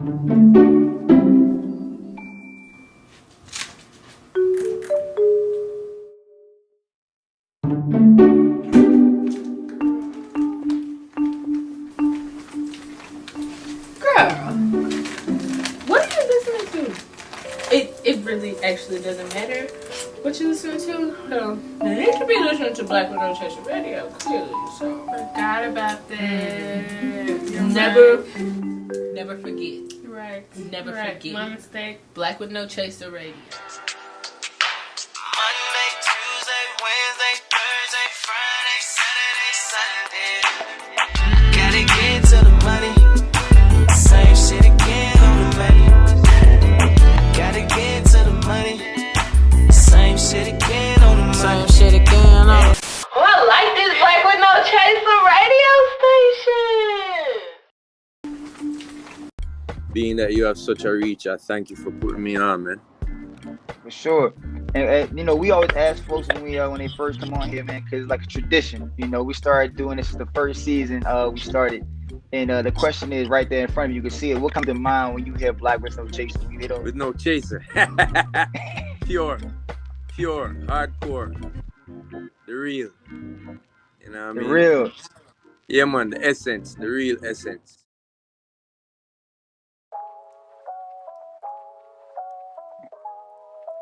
Girl, what are you listening to? It really actually doesn't matter what you listen to. You need to be listening to Black Widow Chaser Radio, clearly. So Forgot about that. never forget. Right. Never right. forget. My mistake. Black with No Chaser Radio. Monday, Tuesday, Wednesday, Thursday, Friday, Saturday, Sunday. Gotta get to the money. Same shit again on the money. Gotta get to the money. Same shit again on the money. Same shit again on. Oh, I like this Black with No Chaser radio station. Being that you have such a reach, I thank you for putting me on, man. For sure. And you know, we always ask folks when they first come on here, man, because it's like a tradition. You know, we started doing this the first season. We started, and the question is right there in front of you. You can see it. What comes to mind when you hear Black with No Chaser? With no chaser. Pure, hardcore, the real. You know what I mean? The real. Yeah, man, the essence, the real essence.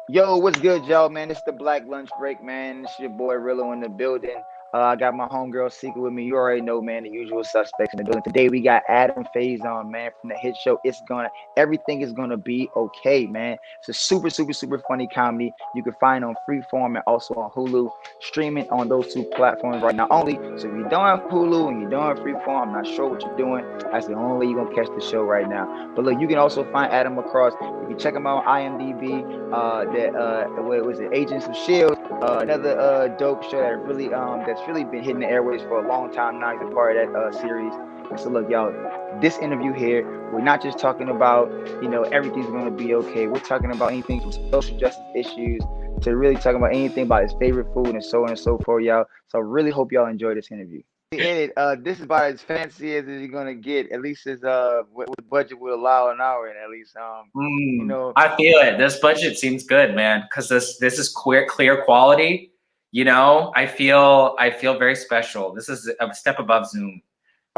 Yo, what's good, y'all, man? It's the Black Lunch Break, man. It's your boy Rillo in the building. I got my homegirl Sika with me. You already know, man, the usual suspects in the building. Today we got Adam Faison, man, from the hit show Everything Is Gonna Be Okay, man. It's a super, super, super funny comedy. You can find on Freeform and also on Hulu. Streaming on those two platforms right now only. So if you don't have Hulu and you don't have Freeform, I'm not sure what you're doing. That's the only way you're gonna catch the show right now. But look, you can also find Adam across. You can check him out on IMDb. What was it? Agents of Shield. Another dope show that's really been hitting the airways for a long time now. He's a part of that series. And so look, y'all, this interview here, we're not just talking about, everything's going to be okay. We're talking about anything from social justice issues to really talking about anything about his favorite food and so on and so forth, y'all. So I really hope y'all enjoy this interview. This is about as fancy as you're gonna get. At least as what the budget would allow an hour, and at least I feel it. This budget seems good, man, because this is clear quality. I feel very special. This is a step above Zoom.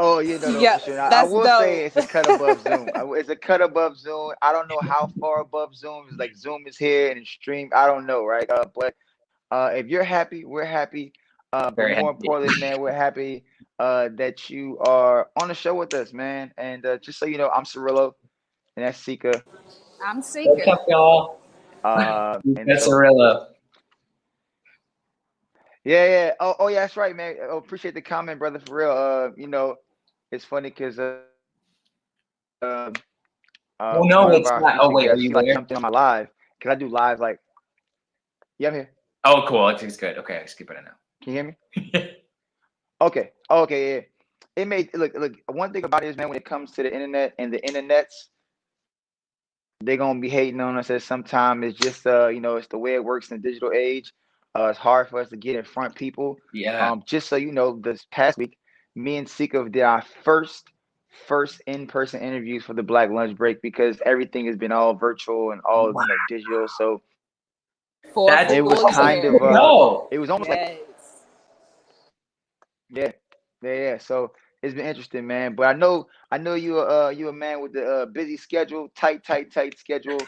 Oh, yeah, no, Yeah, for sure. I that's will dope. say it's a cut above Zoom. It's a cut above Zoom. I don't know how far above Zoom is. Like Zoom is here and it's streamed. I don't know, right? But if you're happy, we're happy. But Very more happy. importantly, man, we're happy that you are on the show with us, man. And just so you know, I'm Cirillo, and that's Sika. I'm What's Sika. up, y'all? And That's so, Cirillo. yeah. Oh, yeah, that's right, man. Oh, appreciate the comment, brother, for real. It's funny because Oh no, one of it's our not. Oh featured wait, are guests, you she like there? jumped in on my live because I do live like, yeah, I'm here. Oh, cool. It's good. Okay, I skip it now. Can you hear me? Okay, yeah. It made look. One thing about it is, man, when it comes to the internet and the internets, they're gonna be hating on us. As sometimes it's just it's the way it works in the digital age. It's hard for us to get in front of people. Yeah. Just so you know, this past week, me and Sika did our first in-person interviews for the Black Lunch Break because everything has been all virtual and all digital. So it was kind of it was almost like yeah. So it's been interesting, man. But I know you a man with the busy schedule, tight schedule,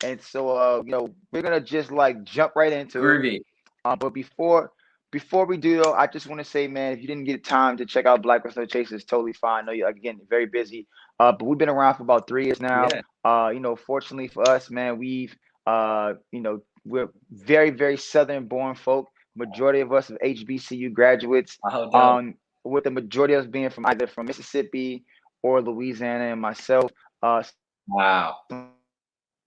and so we're gonna just like jump right into it. Groovy. But before we do though, I just want to say, man, if you didn't get time to check out Black with No Chaser, it's totally fine. I know you again very busy. But we've been around for about 3 years now. Yeah. Fortunately for us, man, we're very, very Southern born folk. Majority of us are HBCU graduates. Oh, dope. With the majority of us being from either from Mississippi or Louisiana, and myself. Wow.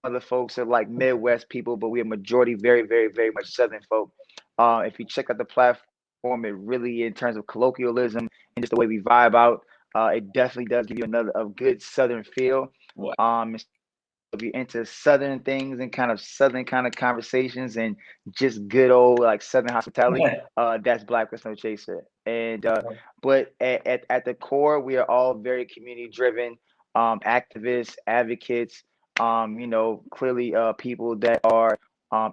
Other folks are like Midwest people, but we are majority very, very, very much Southern folk. If you check out the platform, it really, in terms of colloquialism and just the way we vibe out, it definitely does give you a good Southern feel. What? If you're into Southern things and kind of Southern kind of conversations and just good old like Southern hospitality, that's Black with No Chaser. And but at the core, we are all very community driven. activists, advocates, you know, clearly people that are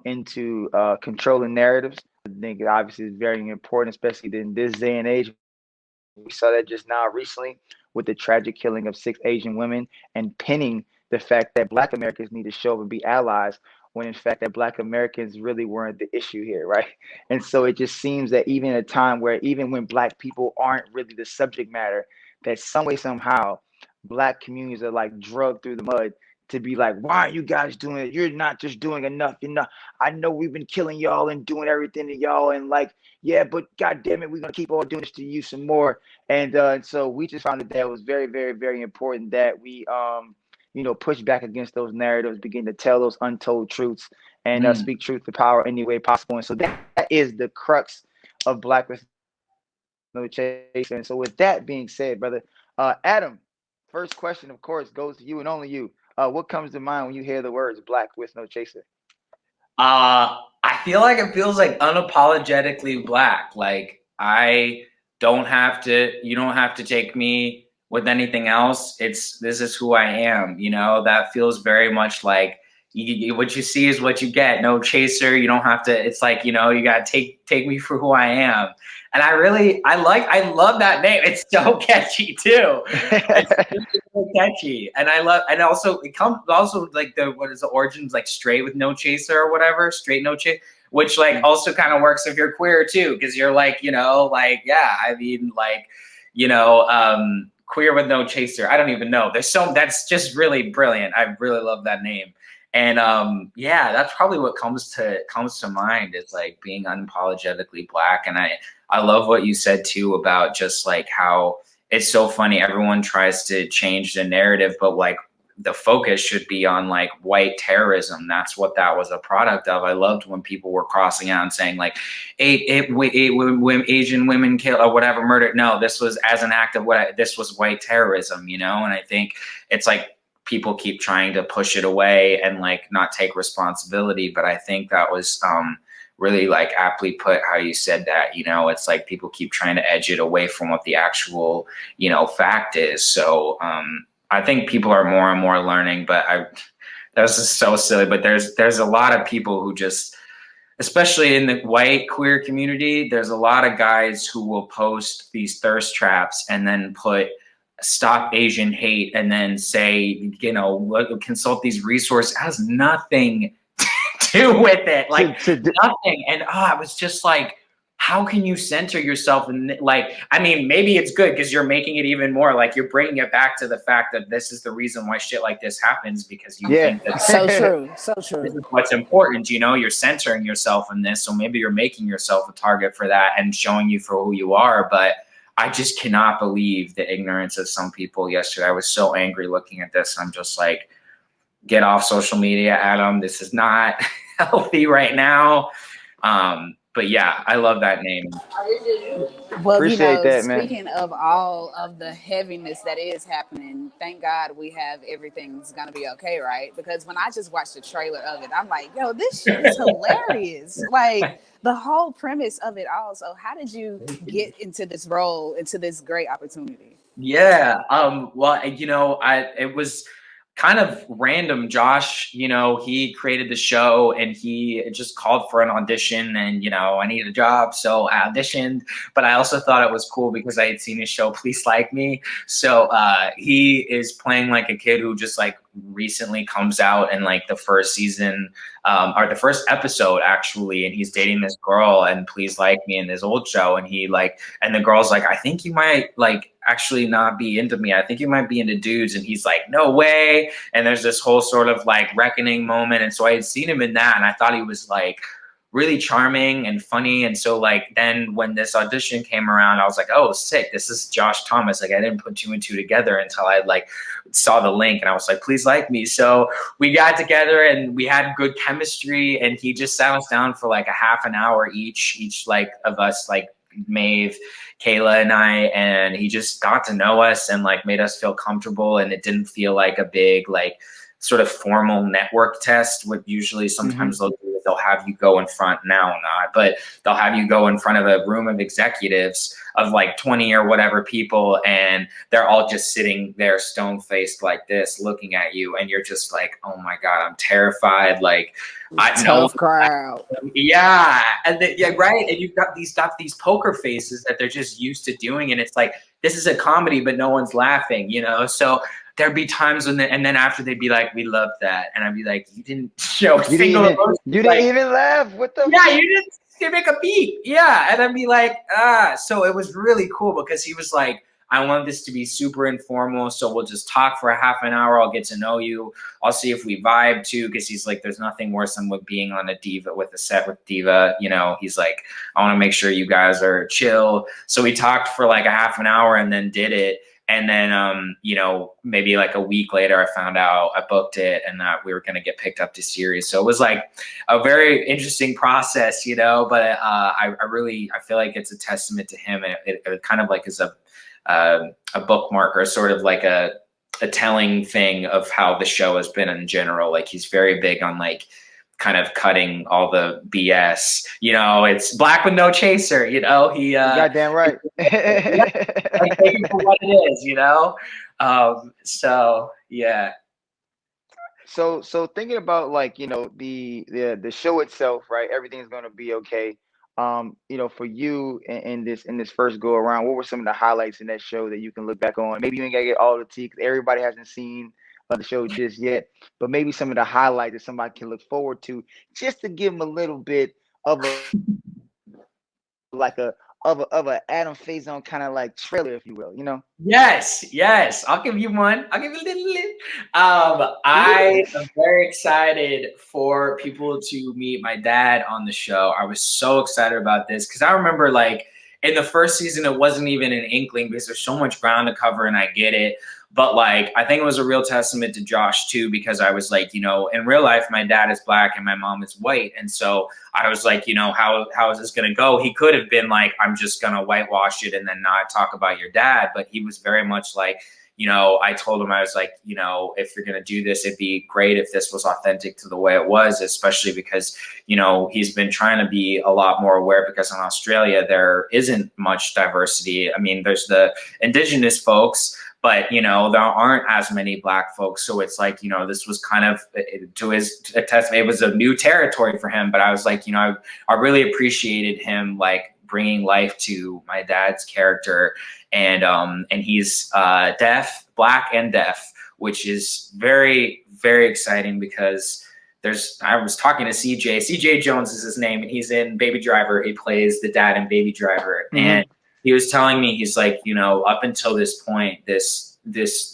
into controlling narratives. I think it obviously is very important, especially in this day and age. We saw that just now recently with the tragic killing of 6 Asian women and pinning the fact that Black Americans need to show up and be allies when in fact that Black Americans really weren't the issue here, right? And so it just seems that even at a time where even when Black people aren't really the subject matter, that some way, somehow, Black communities are like drugged through the mud to be like, why aren't you guys doing it? You're not just doing enough. You know, I know we've been killing y'all and doing everything to y'all and like, yeah, but God damn it, we're gonna keep on doing this to you some more. And so we just found that it was very, very, very important that we you know, push back against those narratives, begin to tell those untold truths, and speak truth to power any way possible. And so that is the crux of Black with No Chaser. And so with that being said, brother, Adam, first question, of course, goes to you and only you. What comes to mind when you hear the words Black with No Chaser? I feel like it feels like unapologetically Black. Like you don't have to take me with anything else. This is who I am. You know, that feels very much like what you see is what you get. No chaser. You don't have to. It's like, you know, you got to take me for who I am. And I love that name. It's so catchy too. It's really so catchy. And it comes also like what is the origins, like straight with no chaser or whatever, straight no chaser, which like also kind of works if you're queer too. Cause you're like, you know, like, yeah, I mean like, you know, queer with no chaser. I don't even know. That's just really brilliant. I really love that name. And yeah, that's probably what comes to mind is like being unapologetically Black. And I love what you said too about just like how it's so funny. Everyone tries to change the narrative, but like the focus should be on like white terrorism. That's what that was a product of. I loved when people were crossing out and saying like eight Asian women killed or whatever, murdered. No, this was as an act of this was white terrorism, you know? And I think it's like people keep trying to push it away and like not take responsibility. But I think that was really like aptly put how you said that, you know, it's like people keep trying to edge it away from what the actual, you know, fact is. So I think people are more and more learning, but that's just so silly. But there's a lot of people who just, especially in the white queer community, there's a lot of guys who will post these thirst traps and then put stop Asian hate and then say, you know, consult these resources. It has nothing to do with it, like nothing. And I was just like, how can you center yourself? And like, I mean, maybe it's good because you're making it even more like you're bringing it back to the fact that this is the reason why shit like this happens, because you think that so true. This is what's important, you know, you're centering yourself in this. So maybe you're making yourself a target for that and showing you for who you are. But I just cannot believe the ignorance of some people yesterday. I was so angry looking at this. I'm just like, get off social media, Adam. This is not healthy right now. But yeah, I love that name. Well, Appreciate you know, that, man. speaking of all of the heaviness that is happening, thank God we have everything's gonna be okay, right? Because when I just watched the trailer of it, I'm like, yo, this shit is hilarious. Like the whole premise of it all. So how did you get into this role, into this great opportunity? Yeah. Well, you know, it was kind of random. Josh, you know, he created the show and he just called for an audition and, you know, I needed a job. So I auditioned, but I also thought it was cool because I had seen his show, Please Like Me. So he is playing like a kid who just like recently comes out in like the first season or the first episode actually, and he's dating this girl and Please Like Me in his old show. And he like, and the girl's like, I think you might like actually not be into me. I think you might be into dudes. And he's like, no way. And there's this whole sort of like reckoning moment. And so I had seen him in that and I thought he was like really charming and funny. And so like then when this audition came around, I was like, oh, sick, this is Josh Thomas. Like I didn't put two and two together until I like saw the link and I was like, Please Like Me. So we got together and we had good chemistry and he just sat us down for like a half an hour each like of us, like Maeve, Kayla and I, and he just got to know us and like made us feel comfortable. And it didn't feel like a big like sort of formal network test, what usually sometimes they'll do with they'll have you go in front, now not, but they'll have you go in front of a room of executives of like 20 or whatever people, and they're all just sitting there stone faced like this looking at you, and you're just like, oh my God, I'm terrified. Like, I know. Tough crowd. Yeah. And yeah, right. And you've got these poker faces that they're just used to doing, and it's like, this is a comedy, but no one's laughing, you know? So there'd be times when, and then after they'd be like, we love that. And I'd be like, you didn't show a single emotion. You didn't even laugh. What the Yeah, you didn't make a beat. Yeah. And I'd be like, so it was really cool because he was like, I want this to be super informal. So we'll just talk for a half an hour. I'll get to know you. I'll see if we vibe too. Cause he's like, there's nothing worse than being on a Diva with a set with Diva. You know, he's like, I want to make sure you guys are chill. So we talked for like a half an hour and then did it. And then, you know, maybe like a week later, I found out I booked it and that we were going to get picked up to series. So it was like a very interesting process, you know, but I feel like it's a testament to him. And it kind of like is a bookmark or sort of like a telling thing of how the show has been in general. Like he's very big on like kind of cutting all the BS, you know, it's black with no chaser, you know, he goddamn right. like, take it for what it is, you know. So yeah. So thinking about like, you know, the show itself, right? Everything's gonna be okay. You know, for you in this first go around, what were some of the highlights in that show that you can look back on? Maybe you ain't gotta get all the tea because everybody hasn't seen the show just yet, but maybe some of the highlights that somebody can look forward to, just to give them a little bit of a Adam Faison kind of like trailer, if you will, you know? Yes. I'll give you one. I'll give you a little. I am very excited for people to meet my dad on the show. I was so excited about this because I remember like in the first season, it wasn't even an inkling because there's so much ground to cover and I get it. But like, I think it was a real testament to Josh too, because I was like, you know, in real life, my dad is black and my mom is white. And so I was like, you know, how is this going to go? He could have been like, I'm just going to whitewash it and then not talk about your dad. But he was very much like, you know, I told him, I was like, you know, if you're going to do this, it'd be great if this was authentic to the way it was, especially because, you know, he's been trying to be a lot more aware because in Australia, there isn't much diversity. I mean, there's the indigenous folks, but, you know, there aren't as many black folks. So it's like, you know, this was kind of to his testament, it was a new territory for him. But I was like, you know, I really appreciated him like bringing life to my dad's character. And he's deaf, black and deaf, which is very, very exciting because I was talking to CJ Jones is his name, and he's in Baby Driver. He plays the dad in Baby Driver. Mm-hmm. And he was telling me, he's like, you know, up until this point, this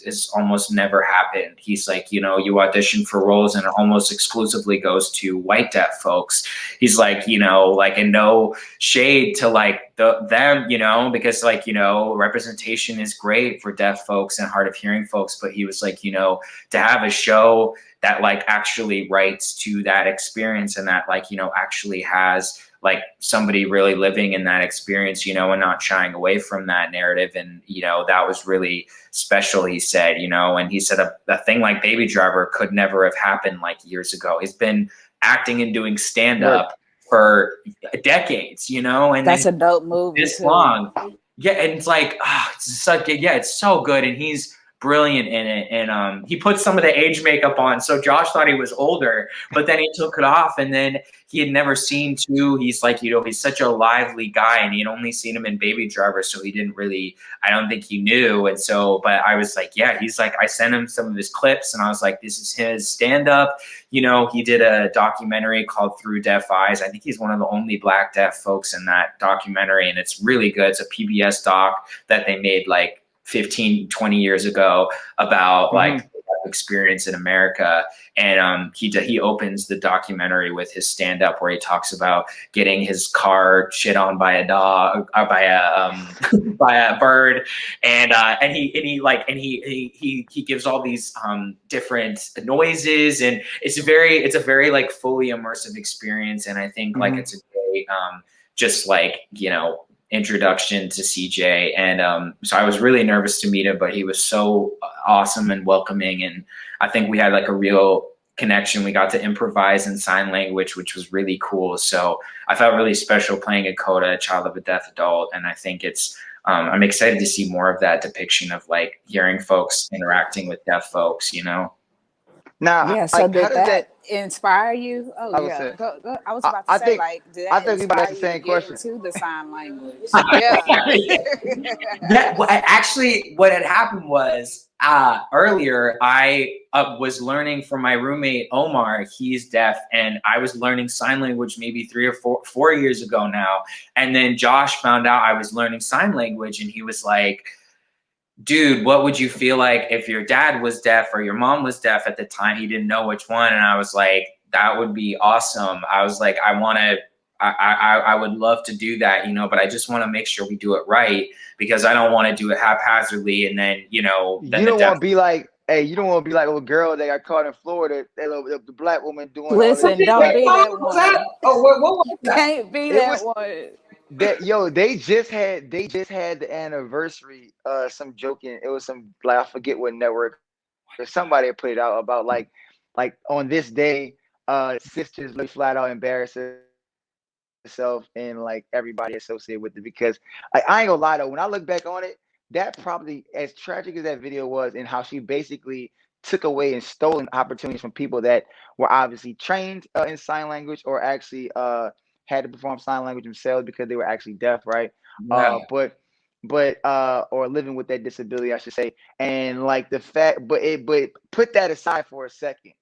has almost never happened. He's like, you know, you audition for roles and it almost exclusively goes to white deaf folks. He's like, you know, like, and no shade to like them, you know, because like, you know, representation is great for deaf folks and hard of hearing folks. But he was like, you know, to have a show that like actually writes to that experience and that like, you know, actually has like somebody really living in that experience, you know, and not shying away from that narrative. And, you know, that was really special, he said, you know, and he said a thing like Baby Driver could never have happened like years ago. He's been acting and doing stand-up for decades, you know, and that's a dope movie this too. Long. Yeah. And it's like, it's so good. And he's brilliant in it. And he put some of the age makeup on. So Josh thought he was older, but then he took it off and then he had never seen two. He's like, you know, he's such a lively guy and he had only seen him in Baby Driver. So he didn't really, I don't think he knew. And so, but I was like, yeah, he's like, I sent him some of his clips and I was like, this is his stand up. You know, he did a documentary called Through Deaf Eyes. I think he's one of the only black deaf folks in that documentary. And it's really good. It's a PBS doc that they made like 15, 20 years ago about like experience in America. And he opens the documentary with his stand up where he talks about getting his car shit on by a dog or by a bird. And he gives all these different noises, and it's a very like fully immersive experience. And I think like it's a great just like, you know, introduction to CJ. And so I was really nervous to meet him, but he was so awesome and welcoming. And I think we had like a real connection. We got to improvise in sign language, which was really cool. So I felt really special playing a coda, a child of a deaf adult. And I think it's, I'm excited to see more of that depiction of like hearing folks interacting with deaf folks, you know? Now, Yeah, so like, how did does that inspire you? I Oh would yeah, say, go. I was about to I say, think, like, did I that think we about to inspire ask the you to same get question. into the sign language? Yeah. That actually, what had happened was earlier I was learning from my roommate Omar. He's deaf, and I was learning sign language maybe 3 or 4 years ago now. And then Josh found out I was learning sign language, and he was like, "Dude, what would you feel like if your dad was deaf or your mom was deaf at the time?" He didn't know which one, and I was like, "That would be awesome." I was like, "I want to." I would love to do that, you know, but I just want to make sure we do it right because I don't want to do it haphazardly and then, you know, then You the don't deaf. want to be like, hey, you don't want to be like a girl that got caught in Florida, the black woman doing all Listen, this. don't be that What was that? one. Oh, what was that? Can't be It that was one. that they just had the anniversary. Some joking. It was some like I forget what network or somebody put it out about like on this day, sisters look flat out embarrassed herself and like everybody associated with it because I ain't gonna lie though, when I look back on it, that probably as tragic as that video was and how she basically took away and stolen opportunities from people that were obviously trained in sign language or actually had to perform sign language themselves because they were actually deaf, right? Yeah. But or living with that disability, I should say. And like the fact, but put that aside for a second.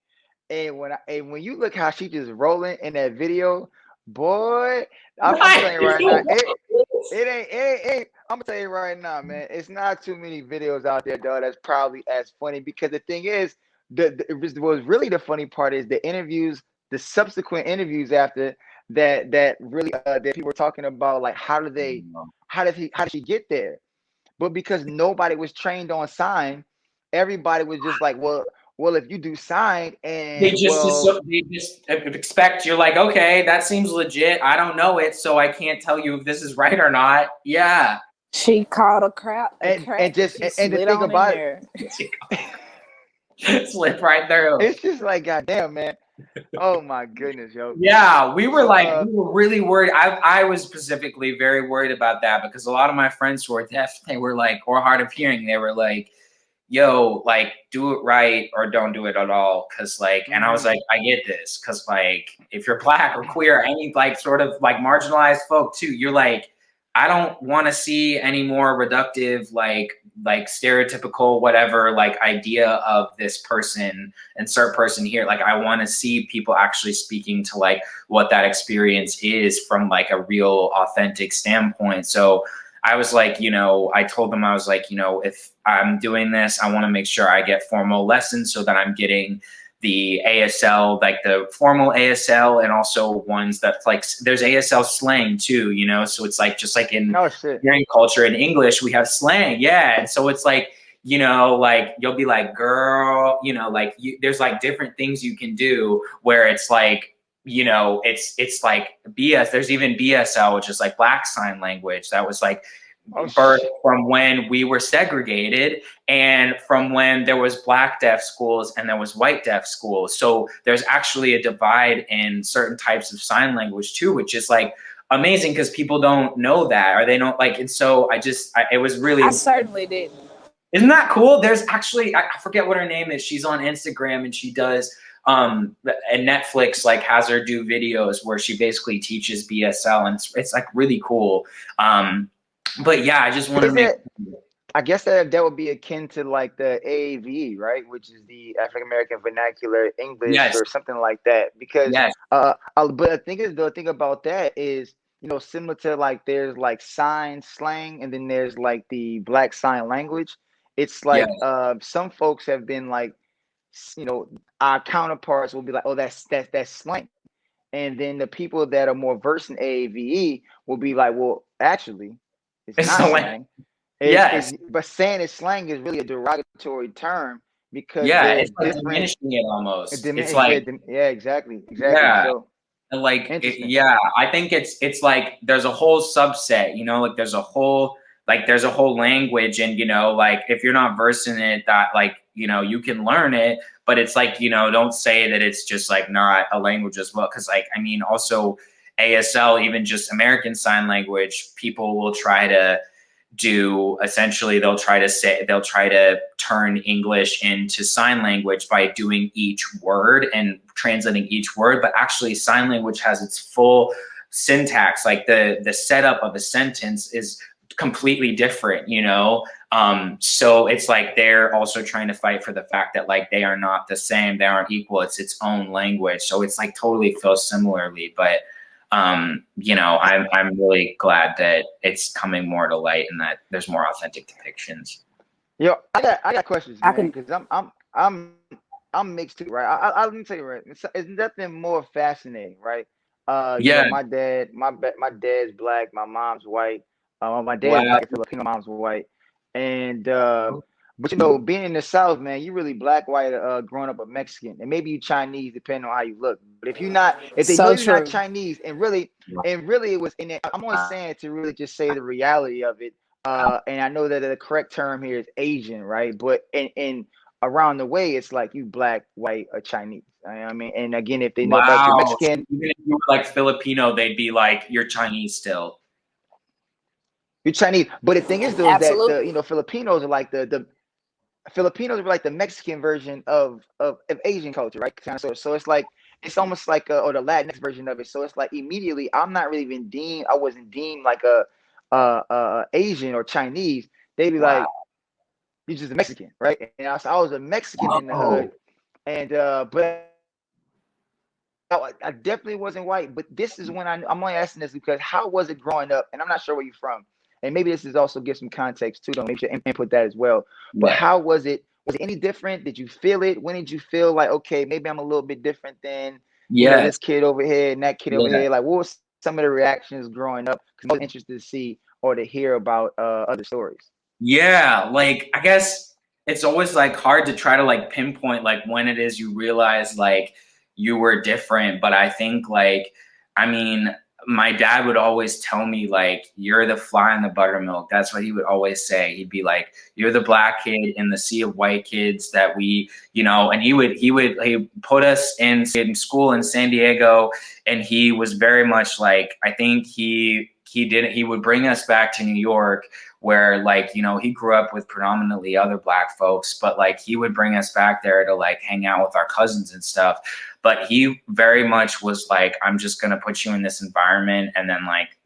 And when you look how she just rolling in that video, boy, I'm telling you right now, it ain't. I'm gonna tell you right now, man. It's not too many videos out there, dog. That's probably as funny because the thing is, what was really the funny part is the interviews, the subsequent interviews after that really that people were talking about, like how did she get there? But because nobody was trained on sign, everybody was just like, well, if you do sign They and just expect you're like, okay, that seems legit. I don't know it, so I can't tell you if this is right or not. Yeah. She caught a crack, and just she and the slid thing on in about it, there. Slip right there. it's just like, goddamn, man. Oh my goodness, yo. Yeah, we were So, we were really worried. I was specifically very worried about that because a lot of my friends who are deaf, they were like, or hard of hearing, they were like, yo, like, do it right or don't do it at all. Cause like, and I was like, I get this. Cause like, if you're black or queer, any like sort of like marginalized folk too, you're like, I don't want to see any more reductive, like stereotypical, whatever, like idea of this person, insert person here. Like, I want to see people actually speaking to like what that experience is from like a real authentic standpoint. So I was like, you know, I told them, I was like, you know, if I'm doing this, I want to make sure I get formal lessons so that I'm getting the ASL, like the formal ASL, and also ones that like there's ASL slang too, you know, so it's like just like in hearing culture in English, we have slang, yeah, and so it's like, you know, like you'll be like, girl, you know, like there's like different things you can do where it's like, you know, it's like there's even BSL, which is like Black Sign Language, that was like birth from when we were segregated and from when there was Black deaf schools and there was white deaf schools. So there's actually a divide in certain types of sign language too, which is like amazing because people don't know that, or they don't like, and so it was really, I certainly did. Isn't that cool? There's actually, I forget what her name is. She's on Instagram and she does, and Netflix like has her do videos where she basically teaches BSL, and it's like really cool. But yeah, I just want to make. I guess that would be akin to like the AAVE, right? Which is the African American Vernacular English, Yes. or something like that. Because, Yes. But the thing about that is, you know, similar to like there's like sign slang, and then there's like the Black Sign Language. It's like some folks have been like, you know, our counterparts will be like, oh, that's slang. And then the people that are more versed in AAVE will be like, well, actually, it's not slang. But saying it's slang is really a derogatory term because it's like diminishing it almost. It's like exactly. Yeah. So, and like I think it's like there's a whole subset, you know, like there's a whole language, and you know, like if you're not versed in it, that like you can learn it, but it's like, don't say that it's just like not a language as well. Cause like, I mean, also ASL, even just American Sign Language, people will try to do, essentially they'll try to turn English into sign language by doing each word and translating each word, but actually sign language has its full syntax. Like the setup of a sentence is completely different, so it's like they're also trying to fight for the fact that like they are not the same, they aren't equal, it's its own language, so it's like totally feels similarly. But I'm really glad that it's coming more to light and that there's more authentic depictions. Yo, I got questions, I man, can. because I'm mixed too, right? I let me tell you, right? It's nothing more fascinating, right? Yeah. My dad's black, my mom's white. My dad's Wow. black, Filipino, mom's white, and but being in the South, man, you really black, white, growing up a Mexican, and maybe you Chinese, depending on how you look. But if they know So you're not true. Chinese, and really it was in it. I'm always saying to really just say the reality of it. And I know that the correct term here is Asian, right? But in around the way, it's like you black, white, or Chinese. I mean, and again, if they know that you're Wow. Mexican, Even if you were like Filipino, they'd be like, you're Chinese still. you're Chinese. But the thing is, though, is that Absolutely. Filipinos are like the Filipinos are like the Mexican version of Asian culture, right? So it's like it's almost like or the Latinx version of it. So it's like immediately I wasn't deemed like a Asian or Chinese. They'd be like, you're just a Mexican, right? And I was a Mexican in the hood, and but I definitely wasn't white. But this is when I'm only asking this because how was it growing up? And I'm not sure where you're from. And maybe this is also give some context too. Don't make sure input that as well. But how was it? Was it any different? Did you feel it? When did you feel like, okay, maybe I'm a little bit different than this kid over here and that kid over here? Like, what was some of the reactions growing up? Because I'm interested to see or to hear about other stories. Yeah, like I guess it's always like hard to try to like pinpoint like when it is you realize like you were different. But I think like, I mean, my dad would always tell me like, you're the fly in the buttermilk. That's what he would always say. He'd be like, you're the black kid in the sea of white kids that we, and he put us in school in San Diego. And he was very much like, I think he would bring us back to New York where like, he grew up with predominantly other black folks, but like he would bring us back there to like hang out with our cousins and stuff. But he very much was like, I'm just going to put you in this environment and then like,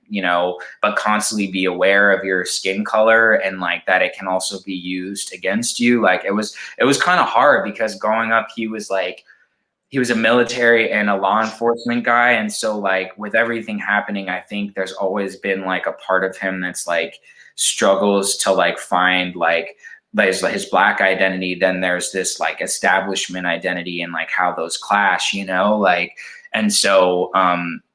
but constantly be aware of your skin color and like that it can also be used against you. Like it was kind of hard because growing up, he was a military and a law enforcement guy. And so like with everything happening, I think there's always been like a part of him that's like struggles to like find like his black identity. Then there's this like establishment identity and like how those clash, like, and so,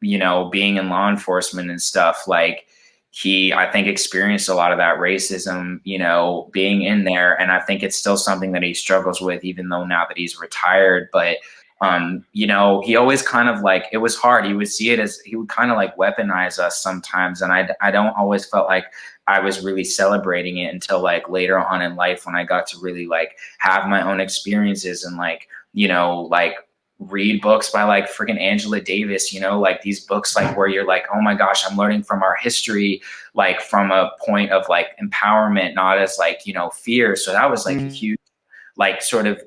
being in law enforcement and stuff, like he, I think, experienced a lot of that racism, being in there. And I think it's still something that he struggles with, even though now that he's retired. But he always kind of like, it was hard. He would see it as, he would kind of like weaponize us sometimes. And I don't always felt like I was really celebrating it until like later on in life when I got to really like have my own experiences and like, like read books by like freaking Angela Davis, like these books like where you're like, oh my gosh, I'm learning from our history, like from a point of like empowerment, not as like, fear. So that was like a huge, like sort of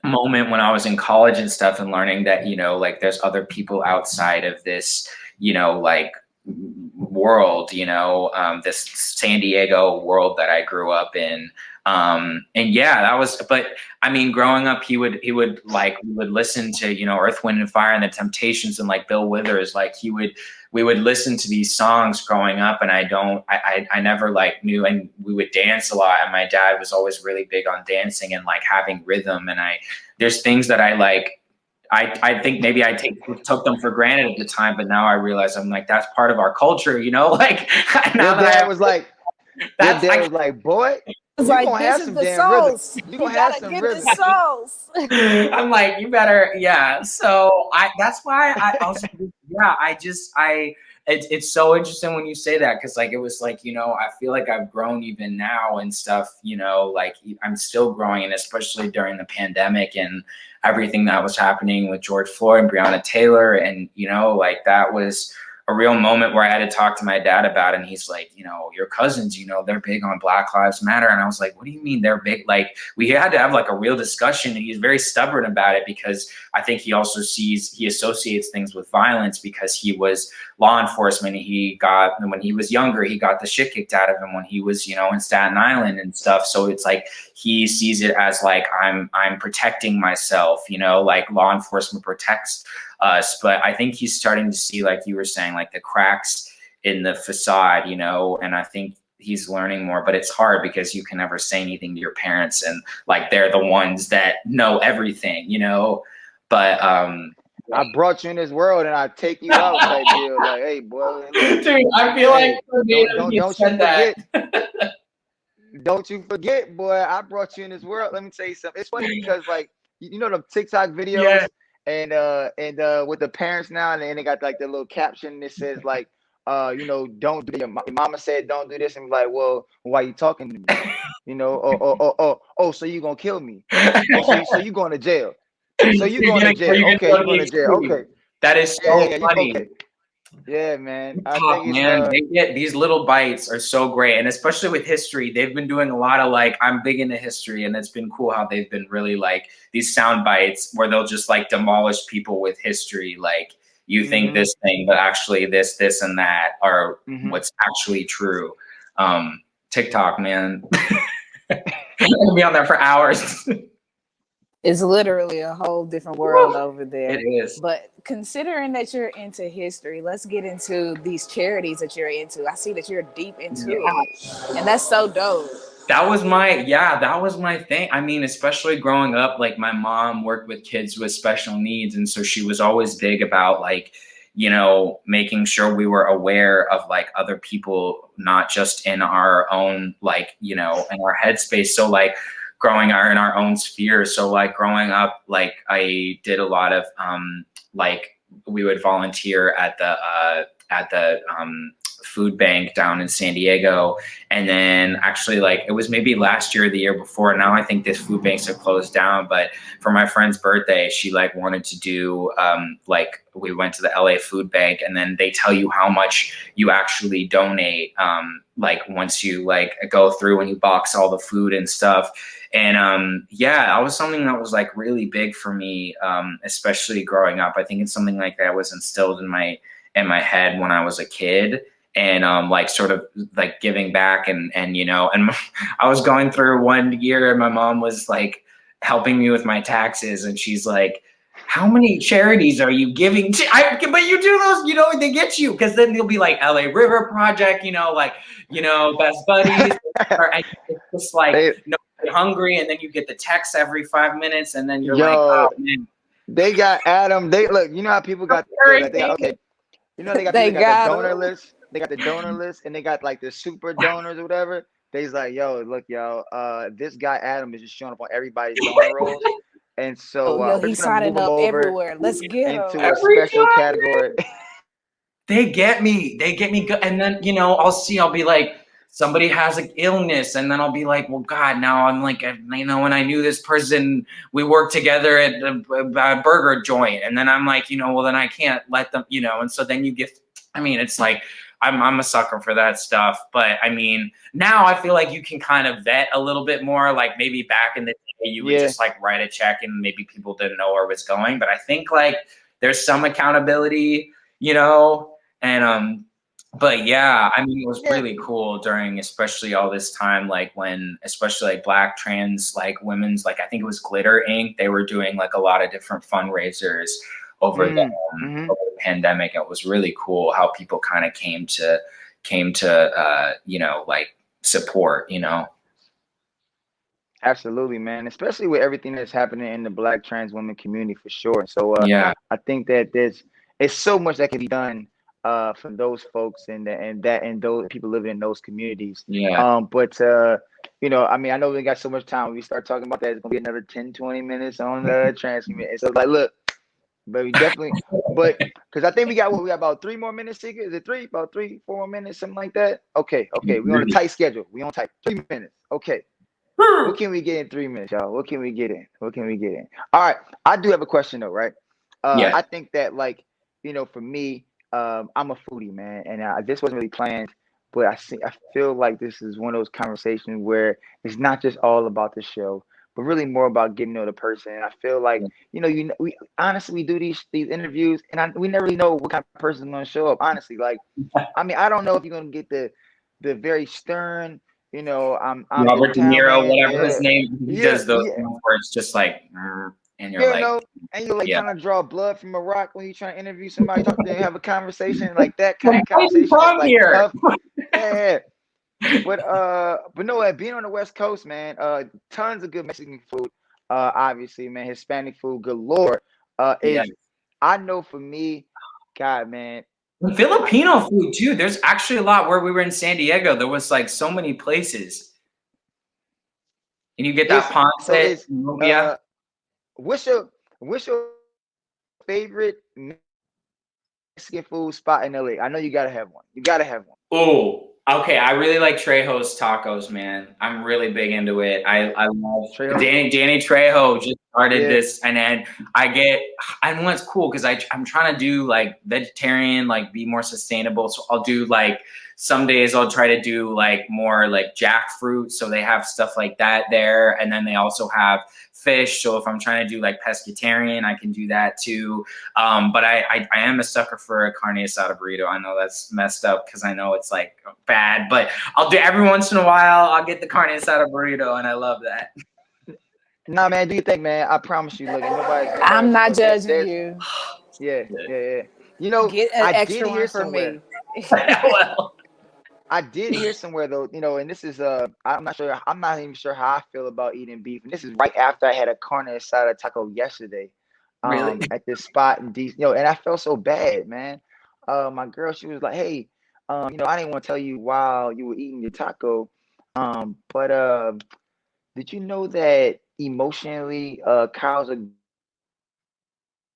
moment when I was in college and stuff and learning that, like there's other people outside of this, like world, this San Diego world that I grew up in. And yeah, that was, but I mean, growing up, we would listen to, Earth, Wind and Fire and the Temptations and like Bill Withers, like we would listen to these songs growing up and I never like knew, and we would dance a lot. And my dad was always really big on dancing and like having rhythm. And there's things that I like, I think maybe I took them for granted at the time, but now I realize I'm like, that's part of our culture, like now your dad was like, boy, it's like, this is the sauce. You gotta get the sauce. I'm like, you better, yeah. So that's why I also, yeah, it's so interesting when you say that, because like it was like, you know, I feel like I've grown even now and stuff, you know, like I'm still growing, and especially during the pandemic and everything that was happening with George Floyd and Breonna Taylor, and you know, like that was a real moment where I had to talk to my dad about it. And he's like, you know, your cousins, you know, they're big on Black Lives Matter. And I was like, what do you mean they're big? Like, we had to have like a real discussion, and he's very stubborn about it, because I think he also he associates things with violence, because he was law enforcement. When he was younger, he got the shit kicked out of him when he was, you know, in Staten Island and stuff. So it's like, he sees it as like, I'm protecting myself, you know, like law enforcement protects us. But I think he's starting to see, like you were saying, like the cracks in the facade, you know, and I think he's learning more. But it's hard because you can never say anything to your parents, and like they're the ones that know everything, you know. But I brought you in this world and I take you out type deal. Like, hey, boy. Dude, I feel hey, like don't you forget. Don't you forget, boy, I brought you in this world. Let me tell you something. It's funny because, like, you know, the TikTok videos, Yeah. and with the parents now, and they got like the little caption that says like, you know, don't do your mama said don't do this, and like, well, why you talking to me? You know, so you gonna kill me? So you going to jail? So you going to jail? Okay, you going to jail? Okay, that is so funny. Okay. Yeah, man. I TikTok, think man, they get these little bites are so great, and especially with history, they've been doing a lot of like, I'm big into history, and it's been cool how they've been really like these sound bites where they'll just like demolish people with history, like you think this thing, but actually this and that are what's actually true. TikTok, man, I'm gonna be on there for hours. It's literally a whole different world over there. It is. But considering that you're into history, let's get into these charities that you're into. I see that you're deep into it, and that's so dope. That was my thing. I mean, especially growing up, like my mom worked with kids with special needs, and so she was always big about like, you know, making sure we were aware of like other people, not just in our own, like, you know, in our headspace. So like growing in our own sphere. So like growing up, like I did a lot of like we would volunteer at the food bank down in San Diego. And then actually, like, it was maybe last year or the year before. Now I think this food banks are closed down, but for my friend's birthday, she like wanted to do like we went to the LA food bank, and then they tell you how much you actually donate like once you like go through and you box all the food and stuff. And yeah, that was something that was like really big for me, especially growing up. I think it's something like that was instilled in my head when I was a kid. And like sort of like giving back and you know, and I was going through one year and my mom was like helping me with my taxes, and she's like, how many charities are you giving to? But you do those, you know, they get you, because then you'll be like LA River Project, you know, like, you know, Best Buddies, or it's just like no hungry, and then you get the text every 5 minutes, and then you're like, oh, man. They got Adam. They look, you know how people got okay. You know they got the donor list. They got the donor list, and they got like the super donors or whatever. They's like, yo, look, yo, this guy Adam is just showing up on everybody's donor rolls, and so he's signing up everywhere. Let's get him into a special category. They get me, and then you know, I'll be like, somebody has an illness, and then I'll be like, well, God, now I'm like, you know, when I knew this person, we worked together at a burger joint, and then I'm like, you know, well, then I can't let them, you know, and so then you get, I mean, it's like, I'm a sucker for that stuff. But I mean, now I feel like you can kind of vet a little bit more. Like maybe back in the day, you would just like write a check and maybe people didn't know where it was going. But I think like there's some accountability, you know, and but yeah, I mean, it was really cool during especially all this time, like when especially like Black trans like women's, like I think it was Glitter Inc. They were doing like a lot of different fundraisers over the pandemic. It was really cool how people kind of came to you know, like support, you know. Absolutely, man. Especially with everything that's happening in the Black trans women community, for sure. So yeah, I think that it's so much that can be done for those folks and those people living in those communities. Yeah. But you know, I mean, I know we got so much time. When we start talking about that, it's gonna be another 10-20 minutes on the trans community. So like, look, But we definitely, but because I think we got about 3 more minutes, Seeker. Is it three? About 3, 4 more minutes, something like that. Okay. We on a tight schedule. We on tight 3 minutes. Okay. What can we get in 3 minutes, y'all? What can we get in? All right. I do have a question though, right? Yeah. I think that like, for me, I'm a foodie, man, and this wasn't really planned, but I feel like this is one of those conversations where it's not just all about the show, but really more about getting to know the person. And I feel like, we honestly we do these interviews, and we never really know what kind of person is going to show up. Honestly, like, I mean, I don't know if you're going to get the very stern, I'm Robert De Niro, Italian, whatever his name, he does those ones where it's just like, and you're like, and you're like yeah. trying to draw blood from a rock when you're trying to interview somebody, talk to them, have a conversation like that kind of Why are you conversation is from like here? tough. Yeah. But no, being on the West Coast, man, tons of good Mexican food. Obviously, man, Hispanic food galore. Yeah. I know for me, God, man, And Filipino food too. There's actually a lot. Where we were in San Diego, there was like so many places, and you get that ponce. what's your favorite Mexican food spot in LA? I know you gotta have one. Oh, okay. I really like Trejo's tacos, man. I'm really big into it. I love Trejo? Danny Trejo just started this, and then and what's cool because I'm trying to do like vegetarian, like be more sustainable. So I'll do like some days I'll try to do like more like jackfruit. So they have stuff like that there, and then they also have fish. So if I'm trying to do like pescatarian, I can do that too. But I am a sucker for a carne asada burrito. I know that's messed up because I know it's like bad, but I'll do every once in a while. I'll get the carne asada burrito, and I love that. Nah, man, do you think, man? I promise you. Look, I'm not judging you. Yeah. Get an extra one for me. Well, I did hear somewhere though, and this is I'm not even sure how I feel about eating beef. And this is right after I had a carne asada taco yesterday. Really? At this spot in DC, and I felt so bad, man. My girl, she was like, "Hey, I didn't want to tell you while you were eating your taco, but did you know that emotionally, cows are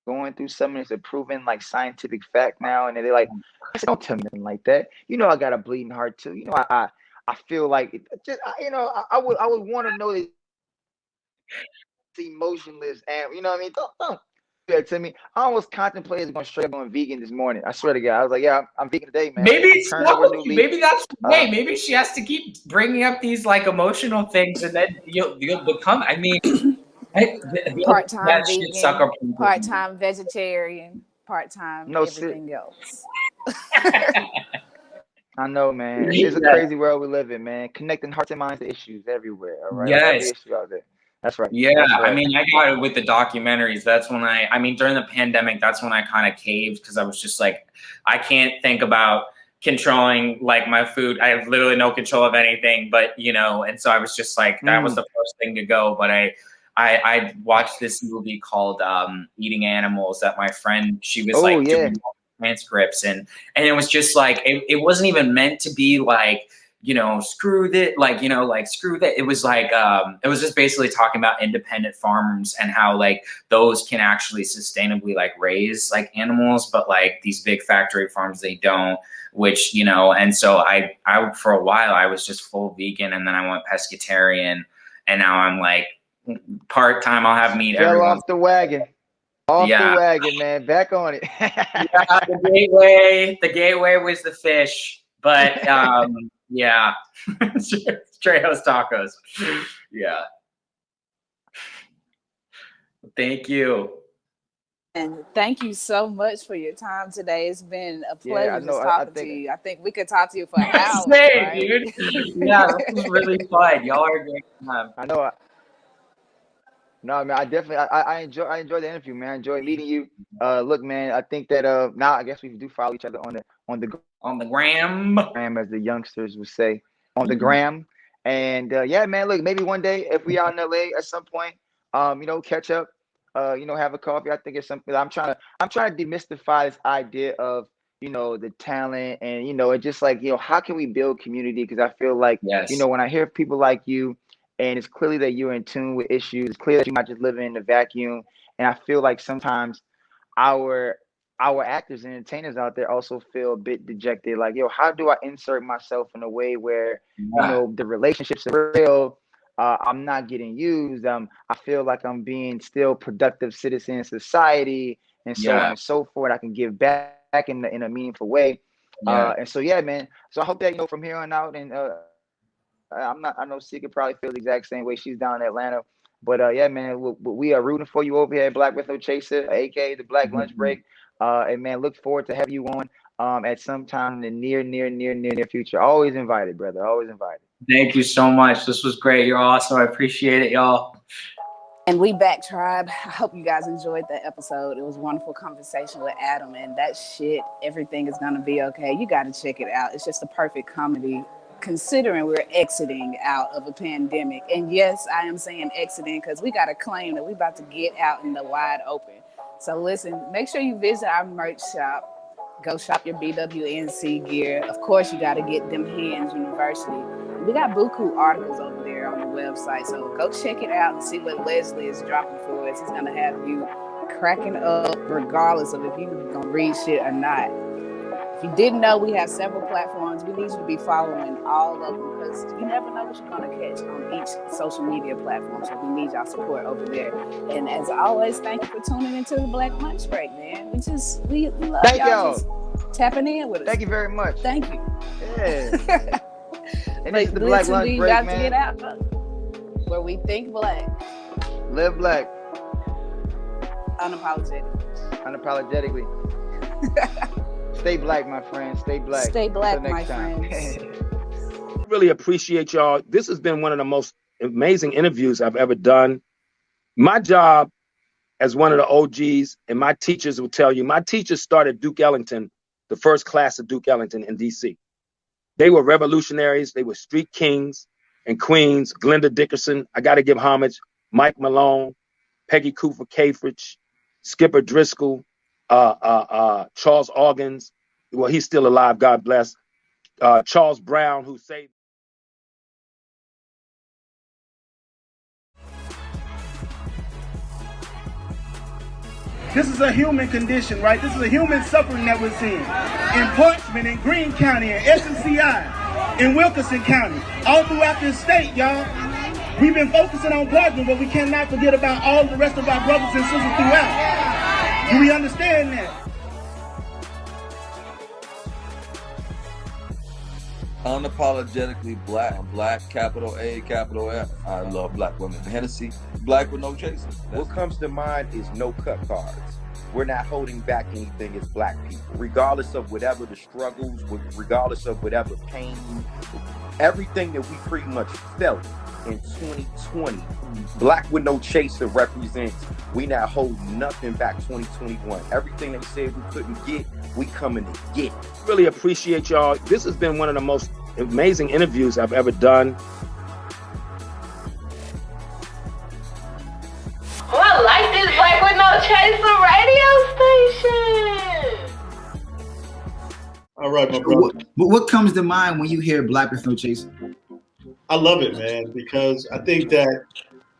going through something that's a proven like scientific fact now?" And they're like, "I said, don't tell me nothing like that. I got a bleeding heart too. I feel like I would want to know that it's emotionless, and you know what I mean. Don't do that to me. I almost contemplated going straight going vegan this morning. I swear to God, I was like, yeah, I'm vegan today, man. Maybe it's maybe that's hey, maybe she has to keep bringing up these like emotional things, and then you'll become. I mean, Part-time that vegan, shit sucker. part-time vegetarian, part-time everything else. I know, man. It's a crazy world we live in, man. Connecting hearts and minds to issues everywhere. All right. Yes. Every issue out there. That's right. Yeah, That's right. I mean, I got it with the documentaries. That's when I mean, during the pandemic, that's when I kind of caved because I was just like, I can't think about controlling like my food. I have literally no control of anything, but and so I was just like, that was the first thing to go. But I watched this movie called Eating Animals that my friend, she was doing transcripts and it was just like, it wasn't even meant to be like, screw that, screw that. It was like, it was just basically talking about independent farmers and how like those can actually sustainably like raise like animals, but like these big factory farms, they don't, which, and so I for a while I was just full vegan and then I went pescatarian and now I'm like part-time. I'll have meat every off the wagon. Off the wagon, man. Back on it. The gateway was the fish, but yeah. Trejo's tacos. Yeah. Thank you. And thank you so much for your time today. It's been a pleasure just talking to you. I think we could talk to you for hours. Same, right? dude. Yeah, this was really fun. Y'all are a great time. I know. No, man, I definitely I enjoy the interview, man. I enjoy meeting you. Look, man, I think that now I guess we do follow each other on the gram, as the youngsters would say, on the gram. And yeah, man, look, maybe one day if we out in LA at some point, catch up, have a coffee. I think it's something I'm trying to demystify this idea of the talent and it's just like how can we build community? Because I feel like when I hear people like you. And it's clearly that you're in tune with issues. It's clear that you're not just living in a vacuum. And I feel like sometimes our actors and entertainers out there also feel a bit dejected. Like, yo, how do I insert myself in a way where the relationships are real? I'm not getting used. I feel like I'm being still productive citizen in society, and so on and so forth. I can give back in a meaningful way. And so yeah, man. So I hope that from here on out, and I know Sika probably feels the exact same way. She's down in Atlanta. But yeah, man, we are rooting for you over here at Black with No Chaser, aka the Black Lunch Break. And man, look forward to having you on at some time in the near future. Always invited, brother. Always invited. Thank you so much. This was great. You're awesome. I appreciate it, y'all. And we back, tribe. I hope you guys enjoyed that episode. It was a wonderful conversation with Adam, and that shit, Everything Is Gonna Be Okay. You got to check it out. It's just a perfect comedy, considering we're exiting out of a pandemic. And yes, I am saying exiting because we got to claim that we're about to get out in the wide open. So listen, make sure you visit our merch shop. Go shop your BWNC gear. Of course, you got to get them Hands University. We got buku articles over there on the website. So go check it out and see what Leslie is dropping for us. He's going to have you cracking up regardless of if you're going to read shit or not. If you didn't know, we have several platforms. We need you to be following all of them because you never know what you're going to catch on each social media platform. So we need y'all support over there. And as always, thank you for tuning into the Black Lunch Break, man. We love y'all just tapping in with us. Thank you very much. Thank you. Yeah. And this is the Black Lunch Break, man. To get out, where we think black. Live black. Unapologetically. Stay black, my friend. Stay black. Stay black, my friends. Really appreciate y'all. This has been one of the most amazing interviews I've ever done. My job as one of the OGs, and my teachers will tell you, my teachers started Duke Ellington, the first class of Duke Ellington in DC. They were revolutionaries. They were street kings and queens. Glenda Dickerson, I got to give homage. Mike Malone, Peggy Cooper Cafridge, Skipper Driscoll, Charles Organs. Well, he's still alive, God bless. Charles Brown, who saved. This is a human condition, right? This is a human suffering that we're seeing in Portsmouth, in Greene County, in SNCI, in Wilkinson County, all throughout this state, y'all. We've been focusing on Portsmouth, but we cannot forget about all the rest of our brothers and sisters throughout. Do we understand that? Unapologetically black. I'm black, capital A, capital F. I love black women. Hennessy, Black with No Chaser. What comes to mind is no cut cards. We're not holding back anything as black people, regardless of whatever the struggles, regardless of whatever pain, everything that we pretty much felt in 2020. Black with No Chaser represents we not holding nothing back 2021. Everything they said we couldn't get, we coming to get. Really appreciate y'all. This has been one of the most amazing interviews I've ever done. Oh, I like this Black with No Chaser radio station. All right, my brother. What comes to mind when you hear Black with No Chaser? I love it, man, because I think that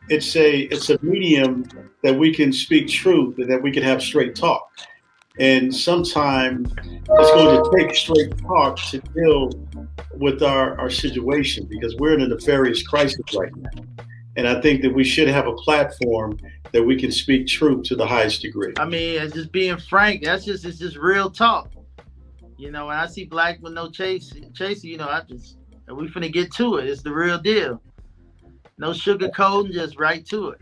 it's a medium that we can speak truth and that we can have straight talk. And sometimes it's going to take straight talk to deal with our situation because we're in a nefarious crisis right now. And I think that we should have a platform that we can speak truth to the highest degree. I mean, it's just being frank. It's just real talk. You know, when I see Black with No Chaser, you know, we finna get to it. It's the real deal. No sugarcoating, just right to it.